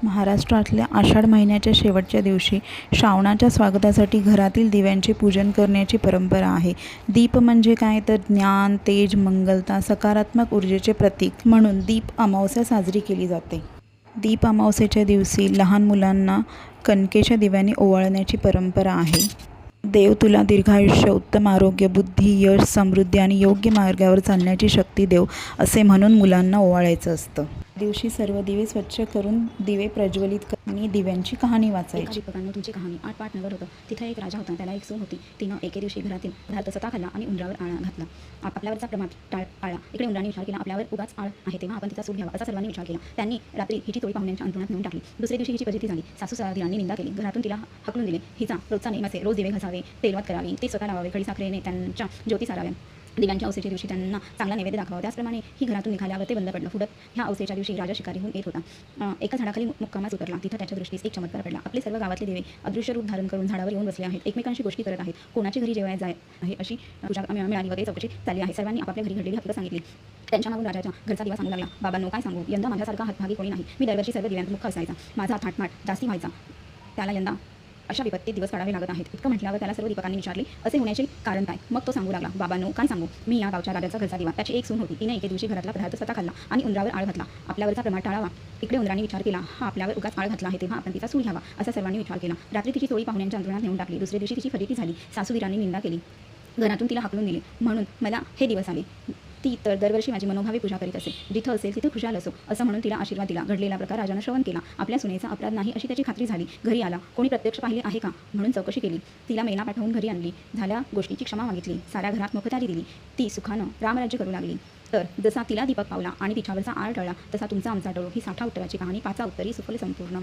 महाराष्ट्रातल्या आषाढ महिन्याच्या शेवटच्या दिवशी श्रावणाच्या स्वागतासाठी घरातील दिव्यांचे पूजन करण्याची परंपरा आहे. दीप म्हणजे काय तर ज्ञान, तेज, मंगलता, सकारात्मक ऊर्जेचे प्रतीक म्हणून दीप अमावस्या साजरी केली जाते. दीप अमावस्येच्या दिवशी लहान मुलांना कणकेच्या दिव्याने ओवाळण्याची परंपरा आहे. देव तुला दीर्घायुष्य, उत्तम आरोग्य, बुद्धी, यश, समृद्धी आणि योग्य मार्गावर चालण्याची शक्ती देव, असे म्हणून मुलांना ओवाळायचं असतं. दिवशी सर्व दिवे स्वच्छ करून दिवे प्रज्वलित करणे, दिव्यांची कहाणी वाचायची. तुमची कहाणी 8 पाठ नगर होतं. तिथे एक राजा होता, त्याला एक सून होती. तिनं एके दिवशी घरातील पदार्थ स्वतः खाल्ला आणि उंबरावर आळा घातला. आपल्यावरचा प्रमाण आळा. इकडे उंबराने विचार केला, आपल्यावर उगाच आळ आहे, तेव्हा आपण तिचा सूड घ्यावा, असा सर्वांनी विचार केला. त्यांनी रात्री हिची टोळी पाहुण्यांच्या अंतरुणात नेऊन टाकली. दुसऱ्या दिवशी हिची फजिती झाली. सासू सासऱ्यांनी निंदा केली, घरातून तिला हकलून दिले. हिचा रोजचा नेम असे, रोज दिवे घासावे, तेलवत करावी, ते स्वतः लावावे, खडी साखरेने त्यांच्या ज्योती साराव्या. दिव्यांच्या अवसेच्या दिवशी त्यांना चांगला नैवेद्य दाखवावा. त्याचप्रमाणे ही घरातून निघाल्यावर ते बंद पडलं. पुढं ह्या अवसेच्या दिवशी राजा शिकारीहून येत होता. एका झाडाखाली मुक्कामास उतरला. तिथं त्याच्या दृष्टीस एक चमत्कार पडला. आपले सर्व गावातले दिवे अदृश्य रूप धारण करून झाडावर येऊन बसले आहेत. एकमेकांशी गोष्टी करत आहेत. कोणाची घरी जेवायला जाय आहे अशी पूजा मिळाली वगैरे चौकशी चालली आहे. सर्वांनी आपापल्या घरी घडलेली हकीकत सांगितली. त्यांच्या मागून राजाच्या घरचा दिवा सांगू लागला, बाबांनो काय सांगू, यंदा माझ्यासारखा हातभागी कोणी नाही. मी दरवर्षी सर्व दिव्यांत मुख्य असायचा. माझा थाटमाट जास्ती व्हायचा. त्याला यंदा अशा विपत्तीत दिवस काढावे लागत आहेत. इतकं म्हटल्यावर त्याला सर्व दीपकांनी विचारले, असे होण्याचे कारण काय? मग तो सांगू लागला, बाबांनो काय सांगू, मी या गावच्या राजाचा घरचा दिवा. त्याची एक सून होती. तिने एके दिवशी घरातला पदार्थ स्वतः खाल्ला आणि उंबरावर आळ घातला. आपल्यावरचा प्रमाण टाळावा. इकडे उंदराने विचार केला, हा आपल्यावर उगाच आळ घातला आहे, तेव्हा आपण तिचा सूड घ्यावा, असा सर्वांनी विचार केला. रात्री तिची टोळी पाहुण्यांच्या अंतरुणात नेऊन टाकली. दुसऱ्या दिवशी तिची फजिती झाली. सासूवीरांनी निंदा केली, घरातून तिला हाकलून दिले. म्हणून मला हे दिवस आले. ती तर दरवर्षी माझी मनोभावे पूजा करीत असे. जिथं असेल तिथे खुशाल असो, असं म्हणून तिला आशीर्वाद दिला. घडलेला प्रकार राजानं श्रवण केला. आपल्या सुनेचा अपराध नाही अशी त्याची खात्री झाली. घरी आला. कोणी प्रत्यक्ष पाहिले आहे का म्हणून चौकशी केली. तिला मेना पाठवून घरी आणली. झाल्या गोष्टीची क्षमा मागितली. साऱ्या घरात मोखतारी दिली. ती सुखानं रामराज्य करू लागली. तर जसा तिला दीपक पावला आणि तिच्यावरचा आळ टळला, तसा तुमचा आमचा टळो ही 60 उत्तराची कहाणी 5 उत्तरी सुफल संपूर्ण.